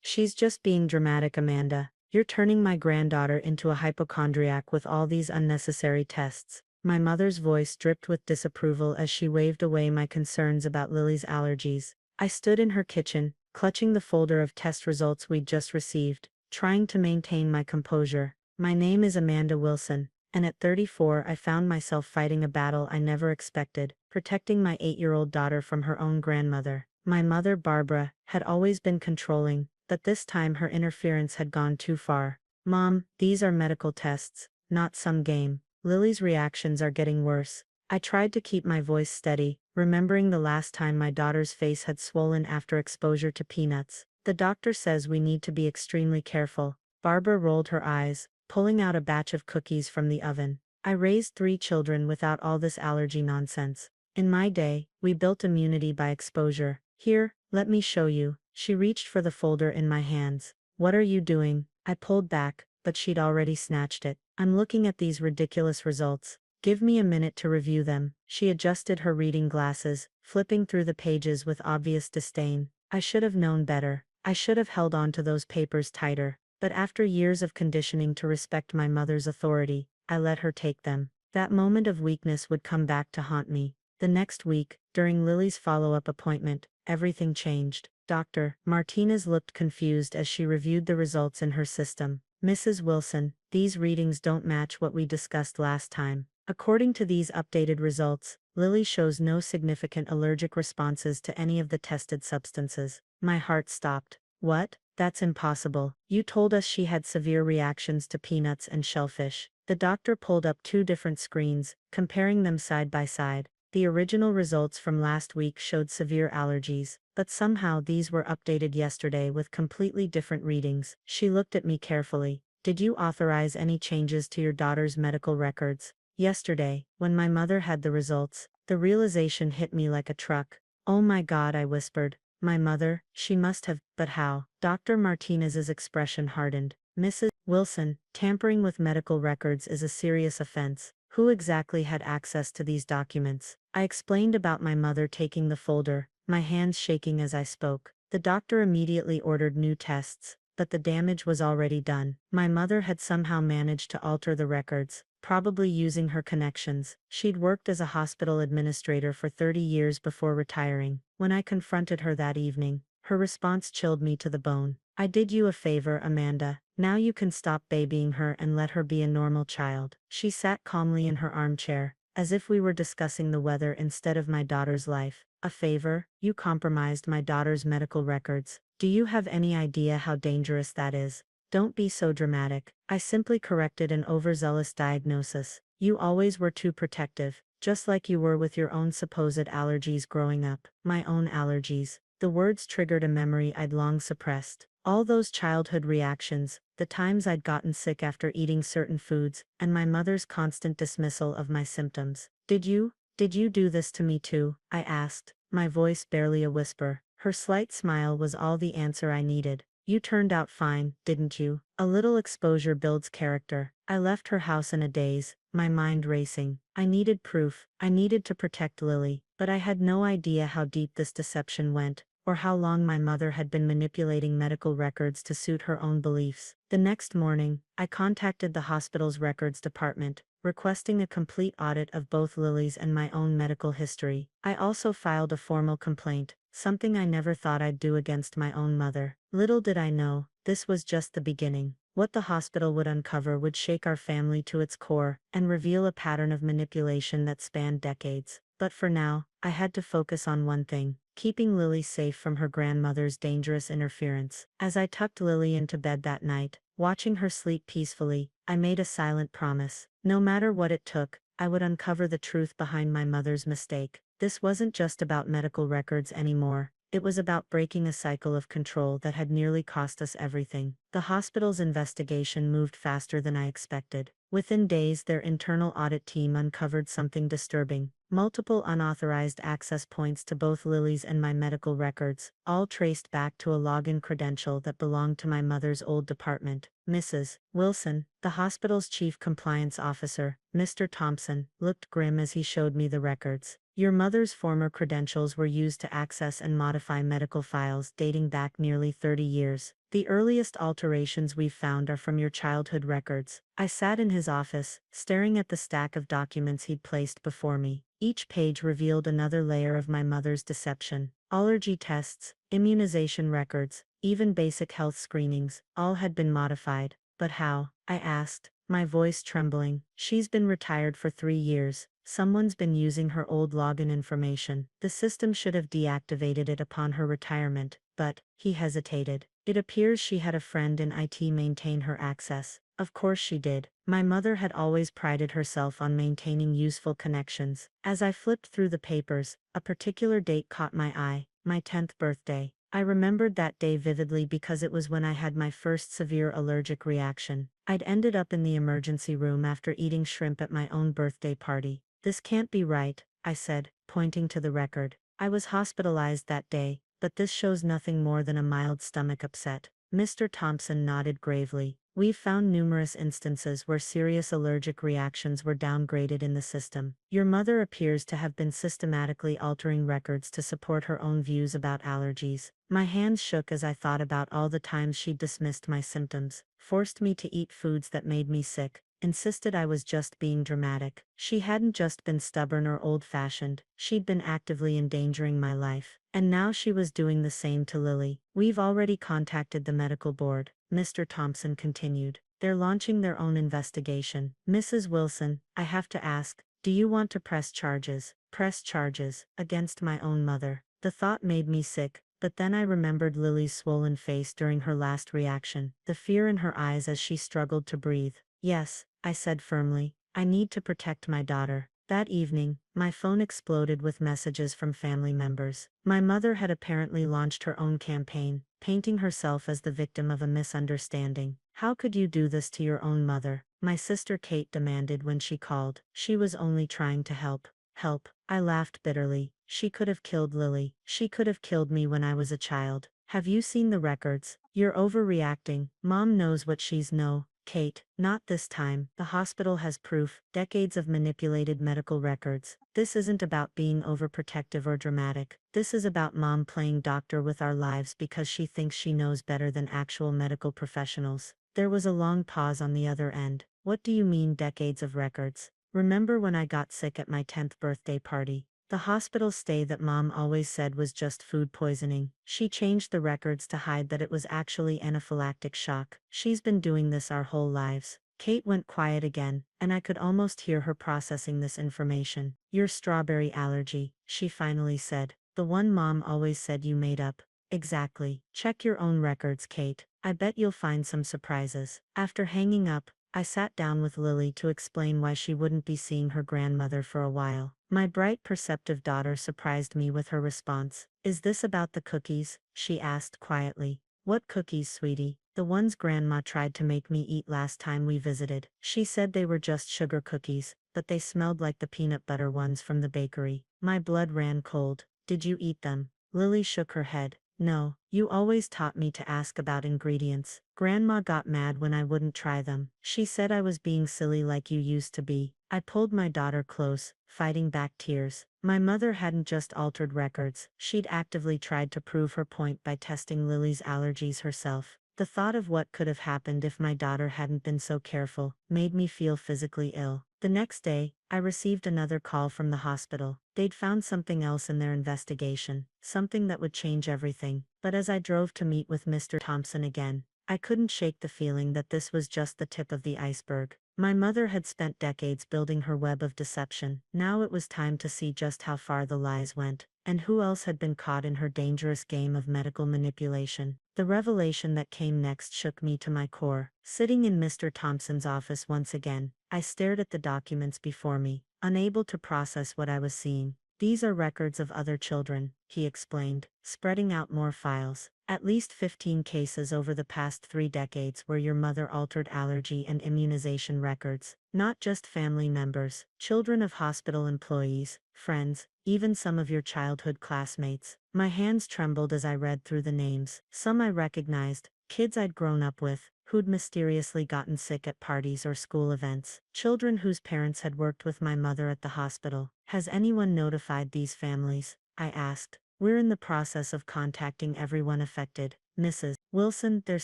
She's just being dramatic, Amanda. You're turning my granddaughter into a hypochondriac with all these unnecessary tests. My mother's voice dripped with disapproval as she waved away my concerns about Lily's allergies. I stood in her kitchen, clutching the folder of test results we'd just received, trying to maintain my composure. My name is Amanda Wilson, and at 34 I found myself fighting a battle I never expected, protecting my 8-year-old daughter from her own grandmother. My mother, Barbara, had always been controlling, but this time her interference had gone too far. Mom, these are medical tests, not some game. Lily's reactions are getting worse. I tried to keep my voice steady, remembering the last time my daughter's face had swollen after exposure to peanuts. The doctor says we need to be extremely careful. Barbara rolled her eyes, pulling out a batch of cookies from the oven. I raised 3 children without all this allergy nonsense. In my day, we built immunity by exposure. Here, let me show you. She reached for the folder in my hands. What are you doing? I pulled back, but she'd already snatched it. I'm looking at these ridiculous results. Give me a minute to review them. She adjusted her reading glasses, flipping through the pages with obvious disdain. I should have known better. I should have held on to those papers tighter. But after years of conditioning to respect my mother's authority, I let her take them. That moment of weakness would come back to haunt me. The next week, during Lily's follow-up appointment, everything changed. Dr. Martinez looked confused as she reviewed the results in her system. Mrs. Wilson, these readings don't match what we discussed last time. According to these updated results, Lily shows no significant allergic responses to any of the tested substances. My heart stopped. What? That's impossible. You told us she had severe reactions to peanuts and shellfish. The doctor pulled up 2 different screens, comparing them side by side. The original results from last week showed severe allergies, but somehow these were updated yesterday with completely different readings. She looked at me carefully. Did you authorize any changes to your daughter's medical records? Yesterday, when my mother had the results, the realization hit me like a truck. Oh my God, I whispered. My mother, she must have, but how? Dr. Martinez's expression hardened. Mrs. Wilson, tampering with medical records is a serious offense. Who exactly had access to these documents? I explained about my mother taking the folder, my hands shaking as I spoke. The doctor immediately ordered new tests, but the damage was already done. My mother had somehow managed to alter the records, probably using her connections. She'd worked as a hospital administrator for 30 years before retiring. When I confronted her that evening, her response chilled me to the bone. I did you a favor, Amanda. Now you can stop babying her and let her be a normal child. She sat calmly in her armchair, as if we were discussing the weather instead of my daughter's life. A favor? You compromised my daughter's medical records. Do you have any idea how dangerous that is? Don't be so dramatic. I simply corrected an overzealous diagnosis. You always were too protective, just like you were with your own supposed allergies growing up. My own allergies. The words triggered a memory I'd long suppressed. All those childhood reactions, the times I'd gotten sick after eating certain foods, and my mother's constant dismissal of my symptoms. Did you do this to me too? I asked, my voice barely a whisper. Her slight smile was all the answer I needed. You turned out fine, didn't you? A little exposure builds character. I left her house in a daze, my mind racing. I needed proof. I needed to protect Lily, but I had no idea how deep this deception went, or how long my mother had been manipulating medical records to suit her own beliefs. The next morning, I contacted the hospital's records department, requesting a complete audit of both Lily's and my own medical history. I also filed a formal complaint, something I never thought I'd do against my own mother. Little did I know, this was just the beginning. What the hospital would uncover would shake our family to its core and reveal a pattern of manipulation that spanned decades. But for now, I had to focus on one thing: keeping Lily safe from her grandmother's dangerous interference. As I tucked Lily into bed that night, watching her sleep peacefully, I made a silent promise. No matter what it took, I would uncover the truth behind my mother's mistake. This wasn't just about medical records anymore. It was about breaking a cycle of control that had nearly cost us everything. The hospital's investigation moved faster than I expected. Within days, their internal audit team uncovered something disturbing. Multiple unauthorized access points to both Lily's and my medical records, all traced back to a login credential that belonged to my mother's old department. Mrs. Wilson, the hospital's chief compliance officer, Mr. Thompson, looked grim as he showed me the records. Your mother's former credentials were used to access and modify medical files dating back nearly 30 years. The earliest alterations we've found are from your childhood records. I sat in his office, staring at the stack of documents he'd placed before me. Each page revealed another layer of my mother's deception. Allergy tests, immunization records, even basic health screenings, all had been modified. But how? I asked, my voice trembling. She's been retired for 3 years. Someone's been using her old login information. The system should have deactivated it upon her retirement, but, he hesitated. It appears she had a friend in IT maintain her access. Of course she did. My mother had always prided herself on maintaining useful connections. As I flipped through the papers, a particular date caught my eye, my 10th birthday. I remembered that day vividly because it was when I had my first severe allergic reaction. I'd ended up in the emergency room after eating shrimp at my own birthday party. This can't be right, I said, pointing to the record. I was hospitalized that day, but this shows nothing more than a mild stomach upset. Mr. Thompson nodded gravely. We've found numerous instances where serious allergic reactions were downgraded in the system. Your mother appears to have been systematically altering records to support her own views about allergies. My hands shook as I thought about all the times she'd dismissed my symptoms, forced me to eat foods that made me sick, insisted I was just being dramatic. She hadn't just been stubborn or old-fashioned, she'd been actively endangering my life. And now she was doing the same to Lily. We've already contacted the medical board, Mr. Thompson continued. They're launching their own investigation. Mrs. Wilson, I have to ask, do you want to press charges? Press charges against my own mother? The thought made me sick. But then I remembered Lily's swollen face during her last reaction, the fear in her eyes as she struggled to breathe. Yes, I said firmly, I need to protect my daughter. That evening, my phone exploded with messages from family members. My mother had apparently launched her own campaign, painting herself as the victim of a misunderstanding. How could you do this to your own mother? My sister Kate demanded when she called. She was only trying to help. Help, I laughed bitterly. She could have killed Lily. She could have killed me when I was a child. Have you seen the records? You're overreacting. Mom knows what she's no. Kate, not this time. The hospital has proof, decades of manipulated medical records. This isn't about being overprotective or dramatic. This is about mom playing doctor with our lives because she thinks she knows better than actual medical professionals. There was a long pause on the other end. What do you mean decades of records? Remember when I got sick at my 10th birthday party? The hospital stay that mom always said was just food poisoning. She changed the records to hide that it was actually anaphylactic shock. She's been doing this our whole lives. Kate went quiet again, and I could almost hear her processing this information. Your strawberry allergy, she finally said. The one mom always said you made up. Exactly. Check your own records, Kate. I bet you'll find some surprises. After hanging up, I sat down with Lily to explain why she wouldn't be seeing her grandmother for a while. My bright, perceptive daughter surprised me with her response. Is this about the cookies? She asked quietly. What cookies, sweetie? The ones Grandma tried to make me eat last time we visited. She said they were just sugar cookies, but they smelled like the peanut butter ones from the bakery. My blood ran cold. Did you eat them? Lily shook her head. No, you always taught me to ask about ingredients. Grandma got mad when I wouldn't try them. She said I was being silly like you used to be. I pulled my daughter close, fighting back tears. My mother hadn't just altered records, she'd actively tried to prove her point by testing Lily's allergies herself. The thought of what could have happened if my daughter hadn't been so careful made me feel physically ill. The next day, I received another call from the hospital. They'd found something else in their investigation, something that would change everything. But as I drove to meet with Mr. Thompson again, I couldn't shake the feeling that this was just the tip of the iceberg. My mother had spent decades building her web of deception. Now it was time to see just how far the lies went, and who else had been caught in her dangerous game of medical manipulation. The revelation that came next shook me to my core. Sitting in Mr. Thompson's office once again, I stared at the documents before me, unable to process what I was seeing. These are records of other children, he explained, spreading out more files. At least 15 cases over the past 3 decades where your mother altered allergy and immunization records. Not just family members, children of hospital employees, friends, even some of your childhood classmates. My hands trembled as I read through the names. Some I recognized, kids I'd grown up with, who'd mysteriously gotten sick at parties or school events. Children whose parents had worked with my mother at the hospital. Has anyone notified these families? I asked. We're in the process of contacting everyone affected, Mrs. Wilson, there's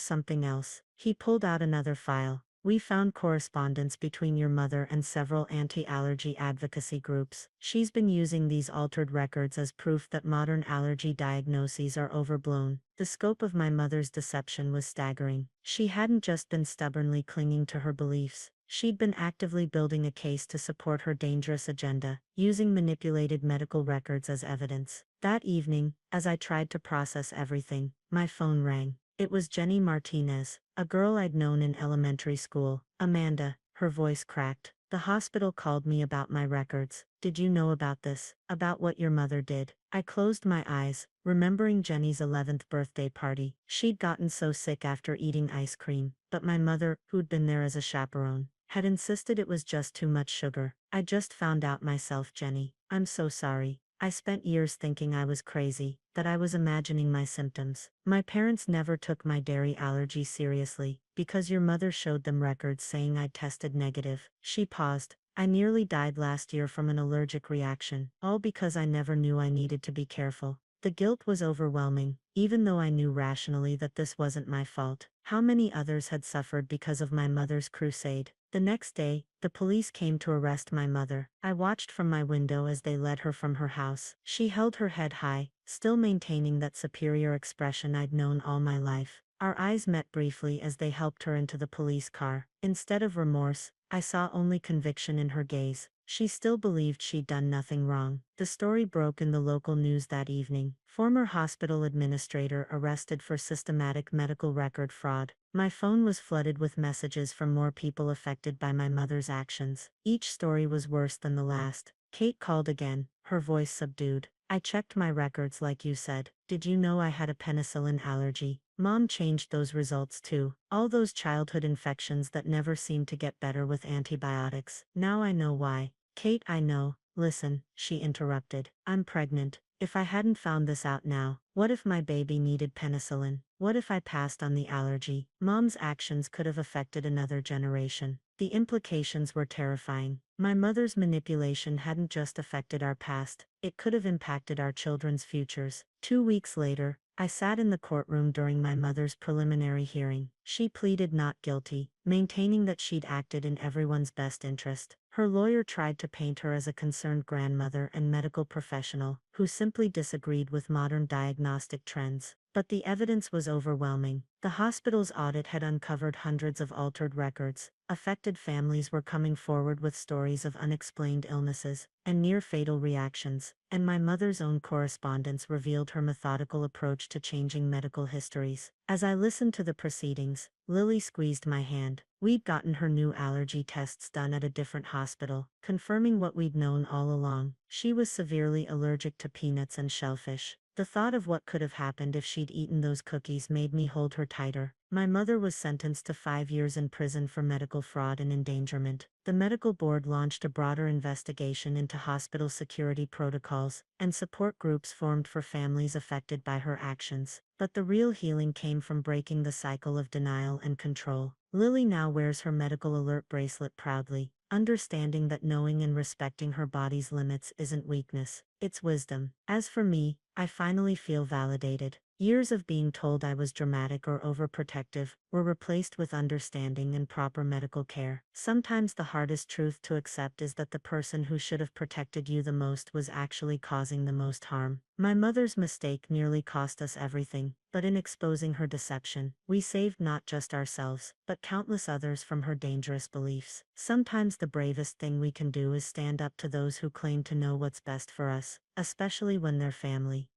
something else. He pulled out another file. We found correspondence between your mother and several anti-allergy advocacy groups. She's been using these altered records as proof that modern allergy diagnoses are overblown. The scope of my mother's deception was staggering. She hadn't just been stubbornly clinging to her beliefs. She'd been actively building a case to support her dangerous agenda, using manipulated medical records as evidence. That evening, as I tried to process everything, my phone rang. It was Jenny Martinez, a girl I'd known in elementary school. Amanda, her voice cracked. The hospital called me about my records. Did you know about this? About what your mother did? I closed my eyes, remembering Jenny's 11th birthday party. She'd gotten so sick after eating ice cream, but my mother, who'd been there as a chaperone, had insisted it was just too much sugar. I just found out myself, Jenny. I'm so sorry. I spent years thinking I was crazy, that I was imagining my symptoms. My parents never took my dairy allergy seriously, because your mother showed them records saying I'd tested negative. She paused. I nearly died last year from an allergic reaction, all because I never knew I needed to be careful. The guilt was overwhelming, even though I knew rationally that this wasn't my fault. How many others had suffered because of my mother's crusade? The next day, the police came to arrest my mother. I watched from my window as they led her from her house. She held her head high, still maintaining that superior expression I'd known all my life. Our eyes met briefly as they helped her into the police car. Instead of remorse, I saw only conviction in her gaze. She still believed she'd done nothing wrong. The story broke in the local news that evening. Former hospital administrator arrested for systematic medical record fraud. My phone was flooded with messages from more people affected by my mother's actions. Each story was worse than the last. Kate called again, her voice subdued. I checked my records like you said. Did you know I had a penicillin allergy? Mom changed those results too. All those childhood infections that never seemed to get better with antibiotics. Now I know why. Kate, I know. Listen, she interrupted. I'm pregnant. If I hadn't found this out now, what if my baby needed penicillin? What if I passed on the allergy? Mom's actions could have affected another generation. The implications were terrifying. My mother's manipulation hadn't just affected our past, it could have impacted our children's futures. 2 weeks later, I sat in the courtroom during my mother's preliminary hearing. She pleaded not guilty, maintaining that she'd acted in everyone's best interest. Her lawyer tried to paint her as a concerned grandmother and medical professional who simply disagreed with modern diagnostic trends. But the evidence was overwhelming. The hospital's audit had uncovered hundreds of altered records. Affected families were coming forward with stories of unexplained illnesses and near-fatal reactions, and my mother's own correspondence revealed her methodical approach to changing medical histories. As I listened to the proceedings, Lily squeezed my hand. We'd gotten her new allergy tests done at a different hospital, confirming what we'd known all along. She was severely allergic to peanuts and shellfish. The thought of what could have happened if she'd eaten those cookies made me hold her tighter. My mother was sentenced to 5 years in prison for medical fraud and endangerment. The medical board launched a broader investigation into hospital security protocols, and support groups formed for families affected by her actions. But the real healing came from breaking the cycle of denial and control. Lily now wears her medical alert bracelet proudly, understanding that knowing and respecting her body's limits isn't weakness, it's wisdom. As for me, I finally feel validated. Years of being told I was dramatic or overprotective were replaced with understanding and proper medical care. Sometimes the hardest truth to accept is that the person who should have protected you the most was actually causing the most harm. My mother's mistake nearly cost us everything, but in exposing her deception, we saved not just ourselves, but countless others from her dangerous beliefs. Sometimes the bravest thing we can do is stand up to those who claim to know what's best for us, especially when they're family.